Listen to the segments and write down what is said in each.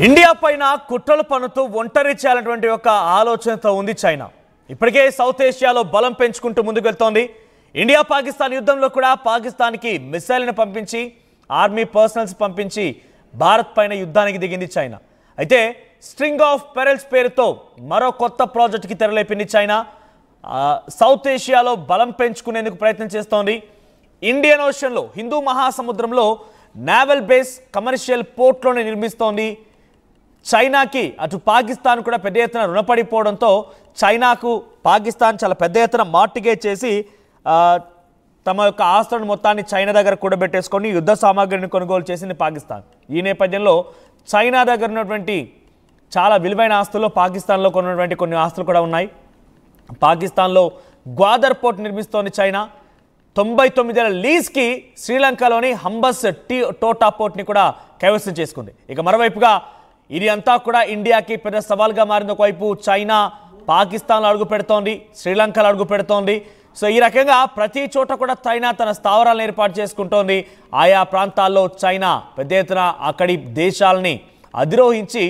India పైన కుట్రలు పన్నుతూ ఒంటరి చేయాలనేటువంటి ఒక ఆలోచనతో ఉంది చైనా. ఇప్పటికే సౌత్ ఏషియాలో బలం పెంచుకుంటూ ముందుకు వెళ్తోంది. ఇండియా పాకిస్తాన్ యుద్ధంలో కూడా పాకిస్తాన్కి మిసైల్ని పంపించి ఆర్మీ పర్సనల్స్ పంపించి భారత్ పైన యుద్ధానికి దిగింది చైనా. అయితే స్ట్రింగ్ ఆఫ్ పెరల్స్ పేరుతో మరో కొత్త ప్రాజెక్టుకి తెరలేపింది చైనా. సౌత్ ఏషియాలో బలం పెంచుకునేందుకు ప్రయత్నం చేస్తోంది. ఇండియన్ ఓషన్లో హిందూ మహాసముద్రంలో నేవల్ బేస్ కమర్షియల్ పోర్ట్లోనే నిర్మిస్తోంది. చైనాకి అటు పాకిస్తాన్ కూడా పెద్ద ఎత్తున రుణపడిపోవడంతో చైనాకు పాకిస్తాన్ చాలా పెద్ద ఎత్తున మార్టిగేజ్ చేసి తమ యొక్క ఆస్తులను మొత్తాన్ని చైనా దగ్గర కూడబెట్టేసుకొని యుద్ధ సామాగ్రిని కొనుగోలు చేసింది పాకిస్తాన్. ఈ నేపథ్యంలో చైనా దగ్గర ఉన్నటువంటి చాలా విలువైన ఆస్తుల్లో పాకిస్తాన్లో కొన్నటువంటి కొన్ని ఆస్తులు కూడా ఉన్నాయి. పాకిస్తాన్లో గ్వాదర్ పోర్ట్ నిర్మిస్తోంది చైనా. 99 ఏళ్ల లీజ్కి శ్రీలంకలోని హంబస్ టోటా పోర్ట్ని కూడా కైవసం చేసుకుంది. ఇక మరోవైపుగా ఇది అంతా కూడా ఇండియాకి పెద్ద సవాల్గా మారింది. ఒకవైపు చైనా పాకిస్తాన్లో అడుగు పెడుతోంది, శ్రీలంకలో అడుగు పెడుతోంది. సో ఈ రకంగా ప్రతి చోట కూడా చైనా తన స్థావరాలను ఏర్పాటు చేసుకుంటోంది. ఆయా ప్రాంతాల్లో చైనా పెద్ద ఎత్తున అక్కడి దేశాలని అధిరోహించి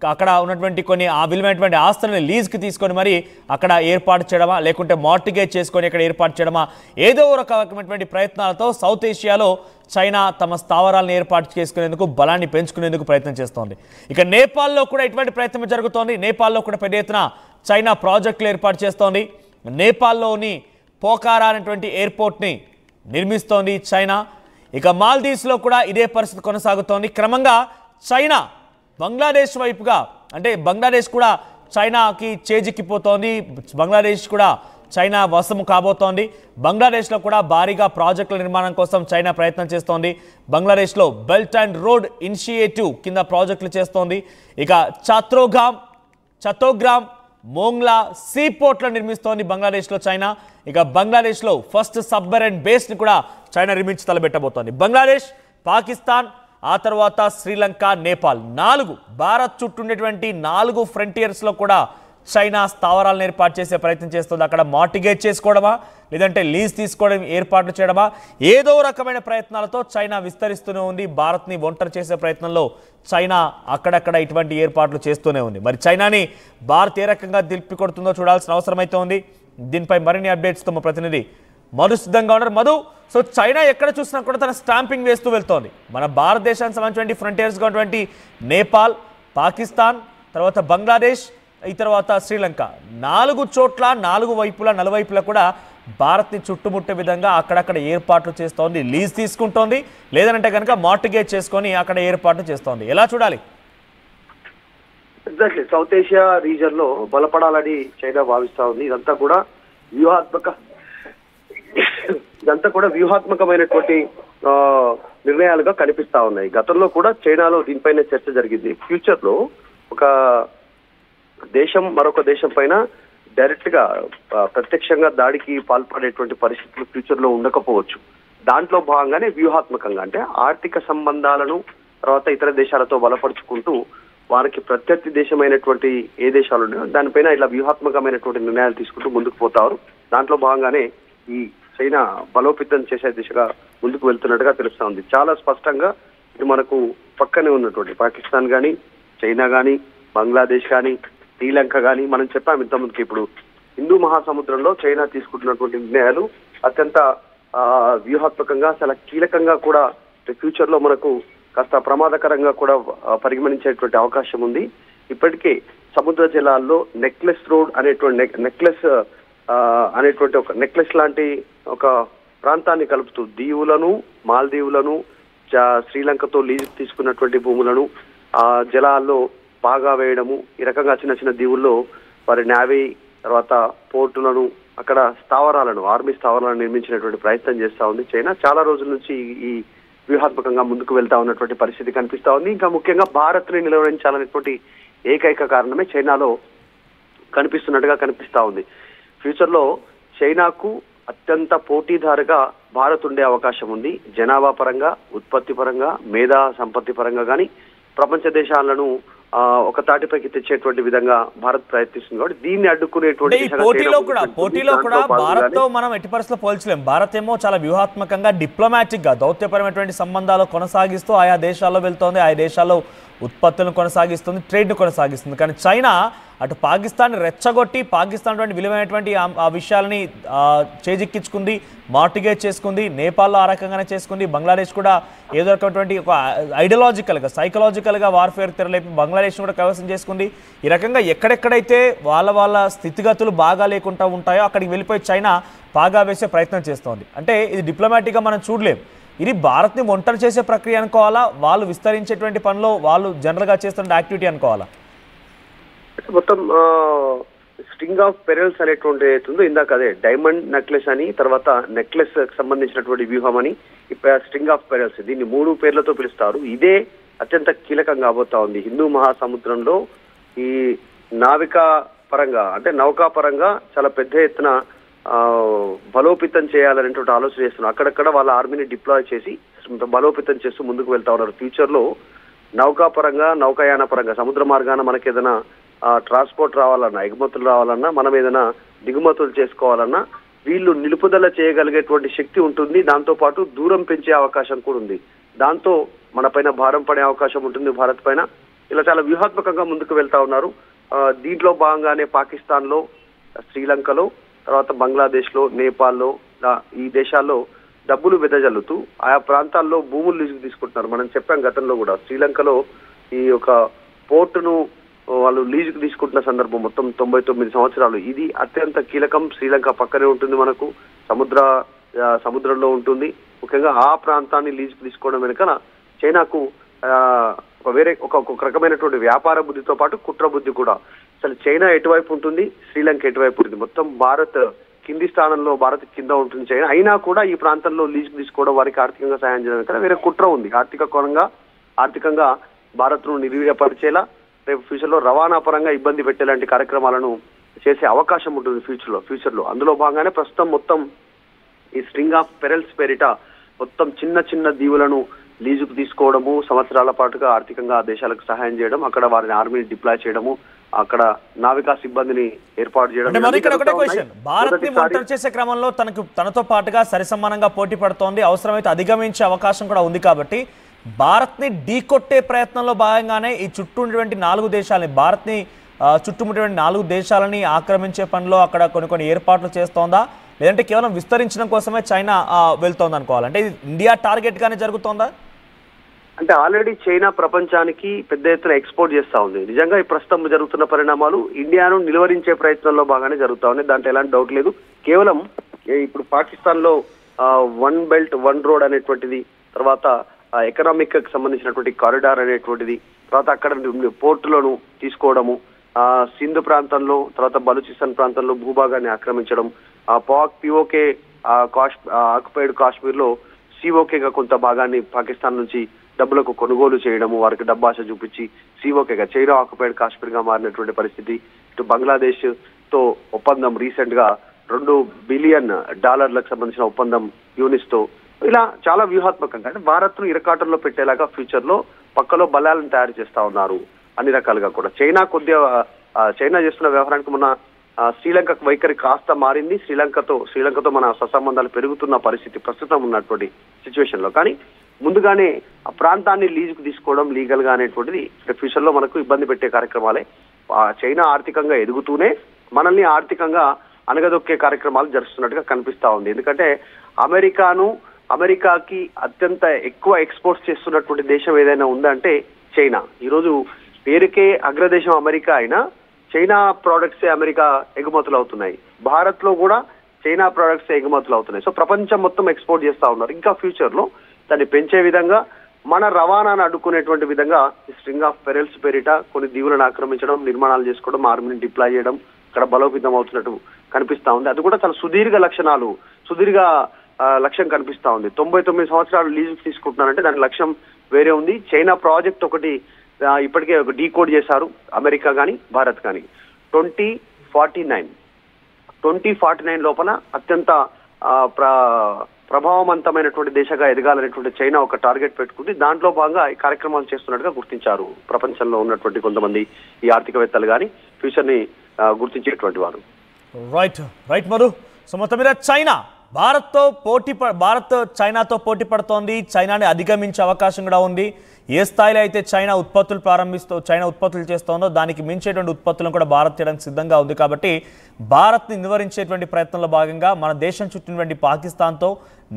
అక్కడ ఉన్నటువంటి కొన్ని విలువైనటువంటి ఆస్తులను లీజ్కి తీసుకొని మరి అక్కడ ఏర్పాటు చేయడమా, లేకుంటే మార్టిగేజ్ చేసుకొని ఇక్కడ ఏర్పాటు చేయడమా, ఏదో రకమైనటువంటి ప్రయత్నాలతో సౌత్ ఏషియాలో చైనా తమ స్థావరాలను ఏర్పాటు చేసుకునేందుకు బలాన్ని పెంచుకునేందుకు ప్రయత్నం చేస్తోంది. ఇక నేపాల్లో కూడా ఇటువంటి ప్రయత్నం జరుగుతోంది. నేపాల్లో కూడా పెద్ద ఎత్తున చైనా ప్రాజెక్టులు ఏర్పాటు చేస్తోంది. నేపాల్లోని పోఖారా అనేటువంటి ఎయిర్పోర్ట్ని నిర్మిస్తోంది చైనా. ఇక మాల్దీవ్స్లో కూడా ఇదే పరిస్థితి కొనసాగుతోంది. క్రమంగా చైనా బంగ్లాదేశ్ వైపుగా, అంటే బంగ్లాదేశ్ కూడా చైనాకి చేజిక్కిపోతోంది. బంగ్లాదేశ్ కూడా చైనా వశము కాబోతోంది. బంగ్లాదేశ్లో కూడా భారీగా ప్రాజెక్టుల నిర్మాణం కోసం చైనా ప్రయత్నం చేస్తోంది. బంగ్లాదేశ్లో బెల్ట్ అండ్ రోడ్ ఇనిషియేటివ్ కింద ప్రాజెక్టులు చేస్తోంది. ఇక చతోగ్రామ్ మోంగ్లా సీ పోర్ట్లను నిర్మిస్తోంది బంగ్లాదేశ్లో చైనా. ఇక బంగ్లాదేశ్లో ఫస్ట్ సబ్మెరైన్ బేస్ని కూడా చైనా నిర్మించి తలబెట్టబోతోంది. బంగ్లాదేశ్, పాకిస్తాన్, ఆ తర్వాత శ్రీలంక, నేపాల్, 4 భారత్ చుట్టూ ఉండేటువంటి 4 ఫ్రంటియర్స్లో కూడా చైనా స్థావరాలను ఏర్పాటు చేసే ప్రయత్నం చేస్తుంది. అక్కడ మార్టిగేజ్ చేసుకోవడమా, లేదంటే లీజ్ తీసుకోవడం, ఏర్పాట్లు చేయడమా, ఏదో రకమైన ప్రయత్నాలతో చైనా విస్తరిస్తూనే ఉంది. భారత్ని ఒంటరి చేసే ప్రయత్నంలో చైనా అక్కడక్కడ ఇటువంటి ఏర్పాట్లు చేస్తూనే ఉంది. మరి చైనాని భారత్ ఏ రకంగా దింపికొడుతుందో చూడాల్సిన అవసరం అయితే ఉంది. దీనిపై మరిన్ని అప్డేట్స్తో మా ప్రతినిధి మధు సిద్ధంగా ఉన్నారు. మధు, సో చైనా ఎక్కడ చూసినా కూడా తన స్టాంపింగ్ వేస్తూ వెళ్తోంది. మన భారతదేశానికి సంబంధించినటువంటి ఫ్రంటియర్స్గా ఉన్నటువంటి నేపాల్, పాకిస్తాన్, తర్వాత బంగ్లాదేశ్, ఈ తర్వాత శ్రీలంక, 4 చోట్ల 4 వైపులా నలువైపులా కూడా భారత్ని చుట్టుముట్టే విధంగా అక్కడక్కడ ఏర్పాట్లు చేస్తోంది. లీజ్ తీసుకుంటోంది, లేదంటే కనుక మార్టిగేజ్ చేసుకొని అక్కడ ఏర్పాట్లు చేస్తోంది. ఎలా చూడాలి? ఎగ్జాక్ట్లీ సౌత్ ఏషియా రీజన్ లో బలపడాలని చైనా భావిస్తా ఉంది. ఇదంతా కూడా వ్యూహాత్మకమైనటువంటి నిర్ణయాలుగా కనిపిస్తా ఉన్నాయి. గతంలో కూడా చైనాలో దీనిపైన చర్చ జరిగింది. ఫ్యూచర్ లో ఒక దేశం మరొక దేశం పైన డైరెక్ట్ గా ప్రత్యక్షంగా దాడికి పాల్పడేటువంటి పరిస్థితులు ఫ్యూచర్ లో ఉండకపోవచ్చు. దాంట్లో భాగంగానే వ్యూహాత్మకంగా, అంటే ఆర్థిక సంబంధాలను తర్వాత ఇతర దేశాలతో బలపరుచుకుంటూ వారికి ప్రత్యర్థి దేశమైనటువంటి ఏ దేశాలు ఉన్నాయో దానిపైన ఇలా వ్యూహాత్మకమైనటువంటి నిర్ణయాలు తీసుకుంటూ ముందుకు పోతారు. దాంట్లో భాగంగానే ఈ చైనా బలోపేతం చేసే దిశగా ముందుకు వెళ్తున్నట్టుగా తెలుస్తా ఉంది. చాలా స్పష్టంగా ఇది మనకు పక్కనే ఉన్నటువంటి పాకిస్తాన్ కానీ, చైనా కానీ, బంగ్లాదేశ్ కానీ, శ్రీలంక కానీ, మనం చెప్పాము ఇంతకుముందుకి. ఇప్పుడు హిందూ మహాసముద్రంలో చైనా తీసుకుంటున్నటువంటి నిర్ణయాలు అత్యంత వ్యూహాత్మకంగా, చాలా కీలకంగా కూడా ఫ్యూచర్ లో మనకు కాస్త ప్రమాదకరంగా కూడా పరిగణించేటువంటి అవకాశం ఉంది. ఇప్పటికే సముద్ర జలాల్లో నెక్లెస్ రోడ్ అనేటువంటి ఒక నెక్లెస్ లాంటి ఒక ప్రాంతాన్ని కలుపుతూ దీవులను, మాల్దీవులను, శ్రీలంకతో లీజ్ తీసుకున్నటువంటి భూములను ఆ జలాల్లో బాగా వేయడము, ఈ రకంగా చిన్న చిన్న దీవుల్లో వారి నేవీ తర్వాత పోర్టులను, అక్కడ స్థావరాలను, ఆర్మీ స్థావరాలను నిర్మించినటువంటి ప్రయత్నం చేస్తా ఉంది చైనా. చాలా రోజుల నుంచి ఈ వ్యూహాత్మకంగా ముందుకు వెళ్తా ఉన్నటువంటి పరిస్థితి కనిపిస్తా ఉంది. ఇంకా ముఖ్యంగా భారత్ని నిలవరించాలనేటువంటి ఏకైక కారణమే చైనాలో కనిపిస్తున్నట్టుగా కనిపిస్తా ఉంది. ఫ్యూచర్ లో చైనాకు అత్యంత పోటీదారుగా భారత్ ఉండే అవకాశం ఉంది. జనాభా పరంగా, ఉత్పత్తి పరంగా, మేధా సంపత్తి పరంగా కానీ ప్రపంచ దేశాలను ఒక తాటిపైకి తెచ్చేటువంటి విధంగా భారత్ ప్రయత్నిస్తుంది కాబట్టి దీన్ని అడ్డుకునేటువంటి పోటీలో కూడా భారత్ తో మనం ఎట్టి పరిస్థితుల్లో పోల్చలేం. భారత్ ఏమో చాలా వ్యూహాత్మకంగా డిప్లొమాటిక్ గా దౌత్యపరమైనటువంటి సంబంధాలు కొనసాగిస్తూ ఆయా దేశాల్లో వెళ్తోంది, ఆయా దేశాల్లో ఉత్పత్తులను కొనసాగిస్తుంది, ట్రేడ్ను కొనసాగిస్తుంది. కానీ చైనా అటు పాకిస్తాన్ రెచ్చగొట్టి పాకిస్తాన్ విలువైనటువంటి ఆ విషయాలని చేజిక్కించుకుంది, మార్టిగేజ్ చేసుకుంది, నేపాల్లో ఆ రకంగానే చేసుకుంది. బంగ్లాదేశ్ కూడా ఏదో రకమైనటువంటి ఒక ఐడియాలజికల్గా సైకలాజికల్గా వార్ఫేర్ తెరలేపి బంగ్లాదేశ్ కూడా కైవసం చేసుకుంది. ఈ రకంగా ఎక్కడెక్కడైతే వాళ్ళ స్థితిగతులు బాగా లేకుండా ఉంటాయో అక్కడికి వెళ్ళిపోయి చైనా పాగా వేసే ప్రయత్నం చేస్తోంది. అంటే ఇది డిప్లొమాటిక్గా మనం చూడలేం. ఇది భారత్ని ఒంటరి చేసే ప్రక్రియ అనుకోవాలా, వాళ్ళు విస్తరించేటువంటి పనిలో వాళ్ళు జనరల్గా చేస్తున్న యాక్టివిటీ అనుకోవాలా? మొత్తం స్ట్రింగ్ ఆఫ్ పెరల్స్ అనేటువంటి ఏతుందో ఇందాక అదే డైమండ్ నెక్లెస్ అని, తర్వాత నెక్లెస్ సంబంధించినటువంటి వ్యూహం అని, స్ట్రింగ్ ఆఫ్ పెరల్స్, దీన్ని 3 పేర్లతో పిలుస్తారు. ఇదే అత్యంత కీలకం కాబోతా ఉంది. హిందూ మహాసముద్రంలో ఈ నావికా పరంగా అంటే నౌకా పరంగా చాలా పెద్ద ఎత్తున బలోపేతం చేయాలనేటువంటి ఆలోచన చేస్తున్నారు. అక్కడక్కడ వాళ్ళ ఆర్మీని డిప్లాయ్ చేసి బలోపేతం చేస్తూ ముందుకు వెళ్తా ఉన్నారు. ఫ్యూచర్ లో నౌకా పరంగా, నౌకాయాన పరంగా, సముద్ర మార్గాన మనకి ఏదైనా ట్రాన్స్పోర్ట్ రావాలన్నా, ఎగుమతులు రావాలన్నా, మనం ఏదైనా దిగుమతులు చేసుకోవాలన్నా వీళ్ళు నిలుపుదల చేయగలిగేటువంటి శక్తి ఉంటుంది. దాంతో పాటు దూరం పెంచే అవకాశం కూడా ఉంది. దాంతో మన పైన భారం పడే అవకాశం ఉంటుంది భారత్ పైన. ఇలా చాలా వ్యూహాత్మకంగా ముందుకు వెళ్తా ఉన్నారు. దీంట్లో భాగంగానే పాకిస్తాన్ లో, శ్రీలంకలో, తర్వాత బంగ్లాదేశ్ లో, నేపాల్లో, ఈ దేశాల్లో డబ్బులు వెదజల్లుతూ ఆయా ప్రాంతాల్లో భూములు లీజుకు తీసుకుంటున్నారు. మనం చెప్పాం గతంలో కూడా, శ్రీలంకలో ఈ యొక్క పోర్టును వాళ్ళు లీజుకు తీసుకుంటున్న సందర్భం మొత్తం 99 సంవత్సరాలు. ఇది అత్యంత కీలకం. శ్రీలంక పక్కనే ఉంటుంది, మనకు సముద్రంలో ఉంటుంది. ముఖ్యంగా ఆ ప్రాంతాన్ని లీజుకు తీసుకోవడం వెనుక చైనాకు ఒక రకమైనటువంటి వ్యాపార బుద్ధితో పాటు కుట్ర బుద్ధి కూడా. అసలు చైనా ఎటువైపు ఉంటుంది, శ్రీలంక ఎటువైపు ఉంటుంది, మొత్తం భారత్ కింది స్థానంలో, భారత్ కింద ఉంటుంది చైనా. అయినా కూడా ఈ ప్రాంతంలో లీజుకు తీసుకోవడం, వారికి ఆర్థికంగా సాయం చేయడం కదా వేరే కుట్ర ఉంది. ఆర్థికంగా భారత్ ను నిర్వీర్యపరిచేలా, రేపు ఫ్యూచర్ లో రవాణా పరంగా ఇబ్బంది పెట్టేలాంటి కార్యక్రమాలను చేసే అవకాశం ఉంటుంది ఫ్యూచర్ లో. అందులో భాగంగానే ప్రస్తుతం మొత్తం ఈ స్ట్రింగ్ ఆఫ్ పెరల్స్ పేరిట మొత్తం చిన్న దీవులను లీజుకు తీసుకోవడము, సంవత్సరాల పాటుగా ఆర్థికంగా ఆ దేశాలకు సహాయం చేయడం, అక్కడ వారిని ఆర్మీని డిప్లాయ్ చేయడము, అక్కడ నావికా సిబ్బందిని ఏర్పాటు చేయడం. భారత్ ని ఒంటరి చేసే క్రమంలో తనతో పాటుగా సరిసమానంగా పోటీ పడుతోంది. అవసరమైతే అధిగమించే అవకాశం కూడా ఉంది. కాబట్టి భారత్ ని ఢీకొట్టే ప్రయత్నంలో భాగంగానే ఈ చుట్టూ ఉన్నటువంటి 4 దేశాలని, భారత్ ని చుట్టుముట్టేటువంటి 4 దేశాలని ఆక్రమించే పనిలో అక్కడ కొన్ని ఏర్పాట్లు చేస్తోందా, లేదంటే కేవలం విస్తరించడం కోసమే చైనా వెళ్తోంది అనుకోవాలి? అంటే ఇది ఇండియా టార్గెట్ గానే జరుగుతోందా? అంటే ఆల్రెడీ చైనా ప్రపంచానికి పెద్ద ఎత్తున ఎక్స్పోర్ట్ చేస్తా ఉంది. నిజంగా ఈ ప్రస్తుతం జరుగుతున్న పరిణామాలు ఇండియాను నిలువరించే ప్రయత్నంలో బాగానే జరుగుతా ఉన్నాయి, దాంట్లో ఎలాంటి డౌట్ లేదు. కేవలం ఇప్పుడు పాకిస్తాన్ లో 1 బెల్ట్ 1 రోడ్ అనేటువంటిది, తర్వాత ఎకనామిక్ కి సంబంధించినటువంటి కారిడార్ అనేటువంటిది, తర్వాత అక్కడ పోర్టులను తీసుకోవడము, సింధు ప్రాంతంలో, తర్వాత బలూచిస్తాన్ ప్రాంతంలో భూభాగాన్ని ఆక్రమించడం, పిఓకే ఆక్యుపైడ్ కాశ్మీర్ లో సిఓకేగా కొంత భాగాన్ని పాకిస్తాన్ నుంచి డబ్బులకు కొనుగోలు చేయడము, వారికి డబ్బాశ చూపించి సిఓకేగా చైనా ఆక్యుపైడ్ కాశ్మీర్ గా మారినటువంటి పరిస్థితి. ఇటు బంగ్లాదేశ్ తో ఒప్పందం రీసెంట్ గా $2 బిలియన్ సంబంధించిన ఒప్పందం యూనిస్ తో. ఇలా చాలా వ్యూహాత్మకంగా అంటే భారత్ ను ఇరకాటంలో పెట్టేలాగా ఫ్యూచర్ లో పక్కలో బలాలను తయారు చేస్తా ఉన్నారు అన్ని రకాలుగా కూడా. చైనా చేస్తున్న వ్యవహారానికి మొన్న శ్రీలంక వైఖరి కాస్త మారింది. శ్రీలంకతో మన సత్సంబంధాలు పెరుగుతున్న పరిస్థితి ప్రస్తుతం ఉన్నటువంటి సిచ్యువేషన్ లో. కానీ ముందుగానే ఆ ప్రాంతాన్ని లీజుకు తీసుకోవడం లీగల్ గా అనేటువంటిది ఫ్యూచర్ లో మనకు ఇబ్బంది పెట్టే కార్యక్రమాలే. చైనా ఆర్థికంగా ఎదుగుతూనే మనల్ని ఆర్థికంగా అనగదొక్కే కార్యక్రమాలు జరుస్తున్నట్టుగా కనిపిస్తా ఉంది. ఎందుకంటే అమెరికాకి అత్యంత ఎక్కువ ఎక్స్పోర్ట్స్ చేస్తున్నటువంటి దేశం ఏదైనా ఉందంటే చైనా. ఈరోజు పేరుకే అగ్రదేశం అమెరికా అయినా చైనా ప్రోడక్ట్సే అమెరికా ఎగుమతులు అవుతున్నాయి. భారత్ లో కూడా చైనా ప్రోడక్ట్స్ ఎగుమతులు అవుతున్నాయి. సో ప్రపంచం మొత్తం ఎక్స్పోర్ట్ చేస్తా ఉన్నారు. ఇంకా ఫ్యూచర్ లో దాన్ని పెంచే విధంగా, మన రవాణాను అడ్డుకునేటువంటి విధంగా స్ట్రింగ్ ఆఫ్ పెరల్స్ పేరిట కొన్ని దీవులను ఆక్రమించడం, నిర్మాణాలు చేసుకోవడం, ఆర్మీని డిప్లాయ్ చేయడం అక్కడ బలోపేతం అవుతున్నట్టు కనిపిస్తా ఉంది. అది కూడా చాలా సుదీర్ఘ లక్ష్యం కనిపిస్తా ఉంది. 99 సంవత్సరాలు లీజుకు తీసుకుంటున్నారంటే దాని లక్ష్యం వేరే ఉంది. చైనా ప్రాజెక్ట్ ఒకటి ఇప్పటికే ఒక డీకోడ్ చేశారు అమెరికా కానీ భారత్ కానీ. 2049 లోపల అత్యంత ప్రభావవంతమైనటువంటి దేశంగా ఎదగాలనేటువంటి చైనా ఒక టార్గెట్ పెట్టుకుంది. దాంట్లో భాగంగా ఈ కార్యక్రమాలు చేస్తున్నట్టుగా గుర్తించారు ప్రపంచంలో ఉన్నటువంటి కొంతమంది ఈ ఆర్థికవేత్తలు కానీ ఫ్యూచర్ ని గుర్తించేటువంటి వారు. రైట్ మధు. సో మొత్తం మీద భారత్ చైనాతో పోటీ పడుతోంది. చైనాని అధిగమించే అవకాశం కూడా ఉంది. ఏ స్థాయిలో అయితే చైనా ఉత్పత్తులు చేస్తోందో దానికి మించేటువంటి ఉత్పత్తులను కూడా భారత్ చేయడానికి సిద్ధంగా ఉంది. కాబట్టి భారత్ని నివారించేటువంటి ప్రయత్నంలో భాగంగా మన దేశం చుట్టినటువంటి పాకిస్తాన్తో,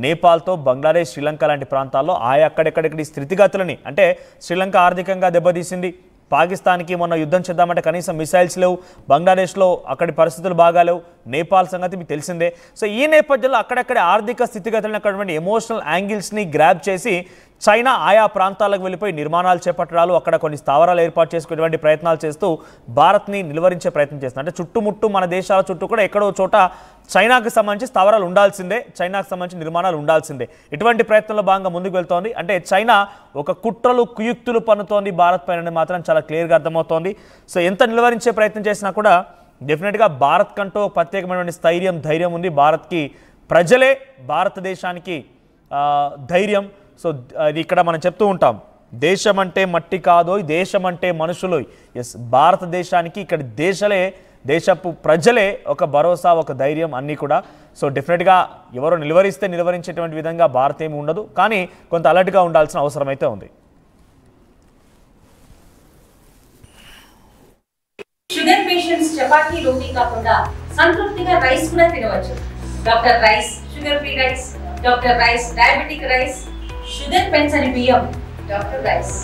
నేపాల్తో, బంగ్లాదేశ్, శ్రీలంక లాంటి ప్రాంతాల్లో అక్కడెక్కడి స్థితిగతులని, అంటే శ్రీలంక ఆర్థికంగా దెబ్బతీసింది, పాకిస్తాన్కి మొన్న యుద్ధం చేద్దామంటే కనీసం మిసైల్స్ లేవు, బంగ్లాదేశ్లో అక్కడి పరిస్థితులు బాగాలేవు, నేపాల్ సంగతి మీకు తెలిసిందే. సో ఈ నేపథ్యంలో అక్కడక్కడ ఆర్థిక స్థితిగతులను అక్కడటువంటి ఎమోషనల్ యాంగిల్స్ని గ్రాబ్ చేసి చైనా ఆయా ప్రాంతాలకు వెళ్ళిపోయి నిర్మాణాలు చేపట్టడాలు, అక్కడ కొన్ని స్థావరాలు ఏర్పాటు చేసుకునేటువంటి ప్రయత్నాలు చేస్తూ భారత్ని నిలువరించే ప్రయత్నం చేస్తుంది. అంటే చుట్టుముట్టు మన దేశాల చుట్టూ కూడా ఎక్కడో చోట చైనాకు సంబంధించి స్థావరాలు ఉండాల్సిందే, చైనాకు సంబంధించి నిర్మాణాలు ఉండాల్సిందే. ఇటువంటి ప్రయత్నంలో భాగంగా ముందుకు వెళ్తోంది. అంటే చైనా ఒక కుట్రలు కుయుక్తులు పన్నుతోంది భారత్ పైన మాత్రం చాలా క్లియర్గా అర్థమవుతోంది. సో ఎంత నిలువరించే ప్రయత్నం చేసినా కూడా డెఫినెట్గా భారత్ కంటూ ప్రత్యేకమైనటువంటి ధైర్యం ఉంది. భారత్కి ప్రజలే భారతదేశానికి ధైర్యం. సో అది ఇక్కడ మనం చెప్తూ ఉంటాం, దేశం అంటే మట్టి కాదు, దేశం అంటే మనుషులు. ఎస్, భారతదేశానికి ఇక్కడ దేశపు ప్రజలే ఒక భరోసా, ఒక ధైర్యం అన్నీ కూడా. సో డెఫినెట్గా ఎవరో నిలువరించేటువంటి విధంగా భారత్ ఏమి ఉండదు, కానీ కొంత అలర్ట్గా ఉండాల్సిన అవసరం అయితే ఉంది. షుగర్ పేషెంట్స్ చపాతీ రోటీ కాకుండా సంతృప్తిగా రైస్ కూడా తినవచ్చు. Doctor rice, sugar free rice, doctor rice, diabetic rice, sugar పెంచని బియ్యం, డాక్టర్ రైస్.